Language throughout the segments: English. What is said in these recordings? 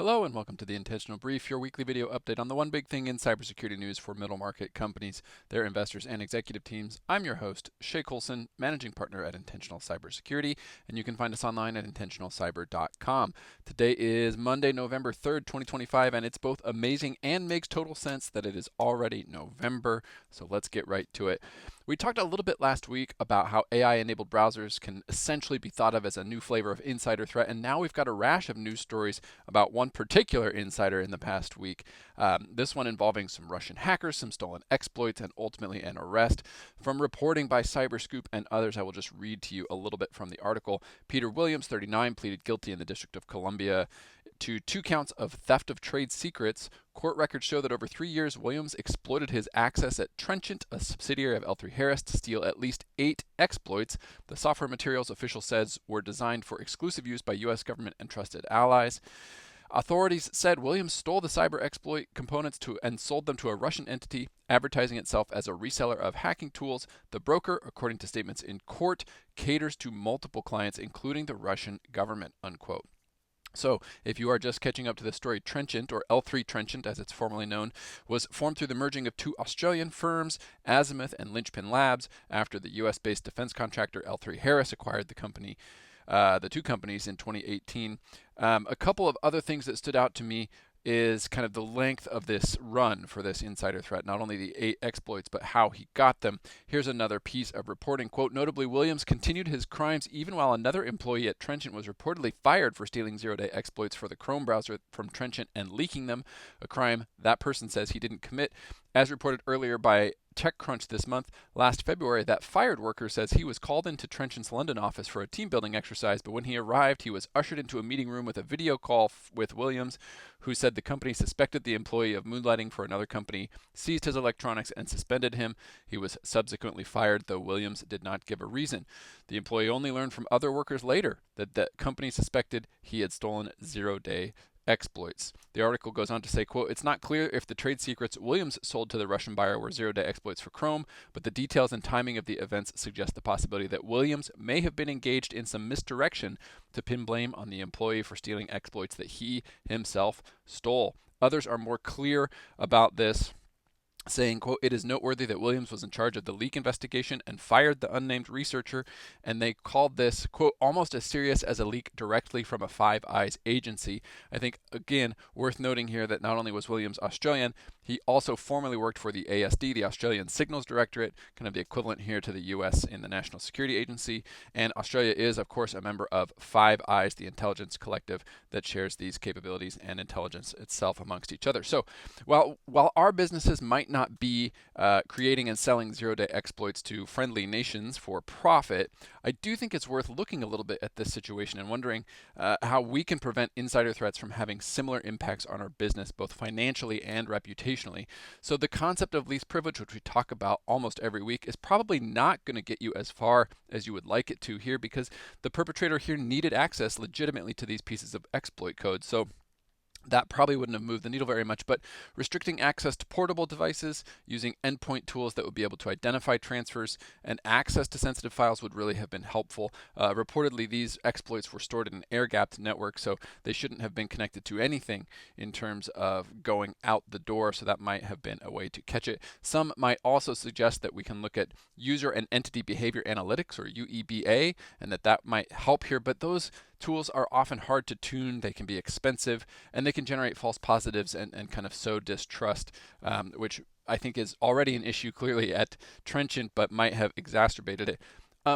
Hello and welcome to the Intentional Brief, your weekly video update on the one big thing in cybersecurity news for middle market companies, their investors, and executive teams. I'm your host, Shay Coulson, managing partner at Intentional Cybersecurity, and you can find us online at intentionalcyber.com. Today is Monday, November 3rd, 2025, and it's both amazing and makes total sense that it is already November, so let's get right to it. We talked a little bit last week about how AI-enabled browsers can essentially be thought of as a new flavor of insider threat, and now we've got a rash of news stories about one particular insider in the past week. This one involving some Russian hackers, some stolen exploits, and ultimately an arrest. From reporting by Cyberscoop and others, I will just read to you a little bit from the article. Peter Williams, 39, pleaded guilty in the District of Columbia to 2 counts of theft of trade secrets. Court records show that over 3 years, Williams exploited his access at Trenchant, a subsidiary of L3Harris, to steal at least 8 exploits. The software materials, official says, were designed for exclusive use by U.S. government and trusted allies. Authorities said Williams stole the cyber exploit components and sold them to a Russian entity, advertising itself as a reseller of hacking tools. The broker, according to statements in court, caters to multiple clients, including the Russian government, unquote. So, if you are just catching up to the story, Trenchant, or L3 Trenchant as it's formerly known, was formed through the merging of 2 Australian firms, Azimuth and Lynchpin Labs, after the US-based defense contractor L3Harris acquired the 2 companies in 2018. A couple of other things that stood out to me is kind of the length of this run for this insider threat, not only the 8 exploits, but how he got them. Here's another piece of reporting. Quote, notably, Williams continued his crimes even while another employee at Trenchant was reportedly fired for stealing zero-day exploits for the Chrome browser from Trenchant and leaking them, a crime that person says he didn't commit. As reported earlier by TechCrunch this month, last February, that fired worker says he was called into Trenchant's London office for a team building exercise, but when he arrived, he was ushered into a meeting room with a video call with Williams, who said the company suspected the employee of moonlighting for another company, seized his electronics, and suspended him. He was subsequently fired, though Williams did not give a reason. The employee only learned from other workers later that the company suspected he had stolen zero-day exploits. The article goes on to say, quote, it's not clear if the trade secrets Williams sold to the Russian buyer were zero-day exploits for Chrome, but the details and timing of the events suggest the possibility that Williams may have been engaged in some misdirection to pin blame on the employee for stealing exploits that he himself stole. Others are more clear about this, saying, quote, it is noteworthy that Williams was in charge of the leak investigation and fired the unnamed researcher, and they called this, quote, almost as serious as a leak directly from a Five Eyes agency. I think, again, worth noting here that not only was Williams Australian, he also formerly worked for the ASD, the Australian Signals Directorate, kind of the equivalent here to the US in the National Security Agency, and Australia is, of course, a member of Five Eyes, the intelligence collective that shares these capabilities and intelligence itself amongst each other. So while our businesses might not be creating and selling zero-day exploits to friendly nations for profit, I do think it's worth looking a little bit at this situation and wondering how we can prevent insider threats from having similar impacts on our business, both financially and reputationally. So the concept of least privilege, which we talk about almost every week, is probably not going to get you as far as you would like it to here, because the perpetrator here needed access legitimately to these pieces of exploit code. So that probably wouldn't have moved the needle very much, but restricting access to portable devices, using endpoint tools that would be able to identify transfers, and access to sensitive files would really have been helpful. Reportedly, these exploits were stored in an air-gapped network, so they shouldn't have been connected to anything in terms of going out the door, so that might have been a way to catch it. Some might also suggest that we can look at user and entity behavior analytics, or UEBA, and that might help here, but those tools are often hard to tune, they can be expensive, and they can generate false positives and kind of sow distrust, which I think is already an issue clearly at Trenchant, but might have exacerbated it.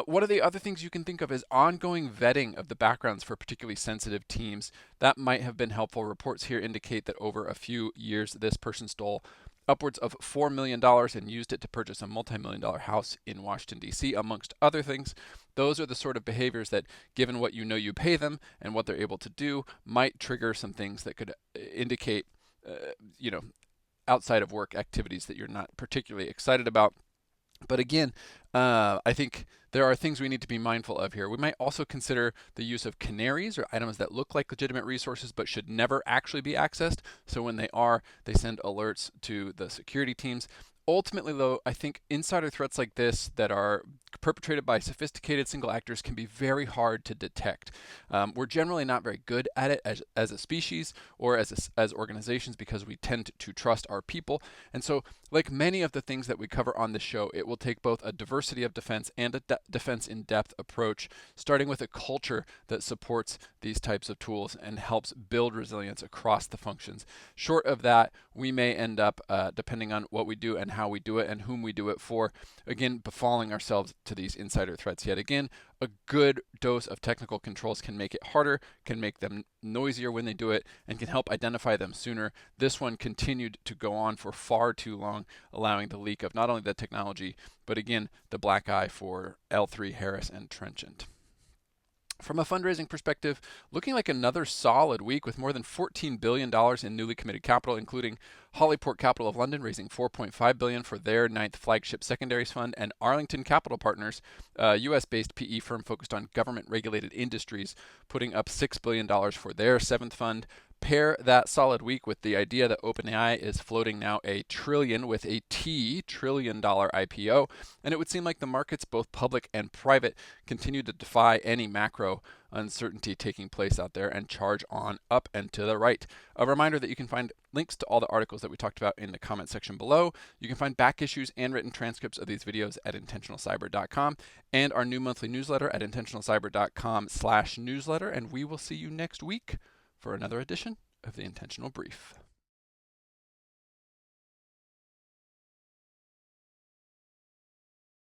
One of the other things you can think of is ongoing vetting of the backgrounds for particularly sensitive teams. That might have been helpful. Reports here indicate that over a few years, this person stole upwards of $4 million and used it to purchase a multi-million-dollar house in Washington, D.C., amongst other things. Those are the sort of behaviors that, given what you pay them and what they're able to do, might trigger some things that could indicate, outside of work activities that you're not particularly excited about. But again, I think there are things we need to be mindful of here. We might also consider the use of canaries, or items that look like legitimate resources but should never actually be accessed. So when they are, they send alerts to the security teams. Ultimately, though, I think insider threats like this that are perpetrated by sophisticated single actors can be very hard to detect. We're generally not very good at it as a species or as organizations because we tend to trust our people. And so, like many of the things that we cover on this show, it will take both a diversity of defense and a defense in depth approach, starting with a culture that supports these types of tools and helps build resilience across the functions. Short of that, we may end up, depending on what we do and how we do it and whom we do it for, again, befalling ourselves to these insider threats yet again. A good dose of technical controls can make it harder, can make them noisier when they do it, and can help identify them sooner. This one continued to go on for far too long, allowing the leak of not only the technology, but again, the black eye for L3 Harris and Trenchant. From a fundraising perspective, looking like another solid week with more than $14 billion in newly committed capital, including Hollyport Capital of London raising $4.5 billion for their 9th flagship secondaries fund, and Arlington Capital Partners, a US-based PE firm focused on government-regulated industries, putting up $6 billion for their 7th fund. Pair that solid week with the idea that OpenAI is floating now a trillion with a T, $1 trillion IPO, and it would seem like the markets, both public and private, continue to defy any macro uncertainty taking place out there and charge on up and to the right. A reminder that you can find links to all the articles that we talked about in the comment section below. You can find back issues and written transcripts of these videos at intentionalcyber.com and our new monthly newsletter at intentionalcyber.com/newsletter, and we will see you next week for another edition of the Intentional Brief.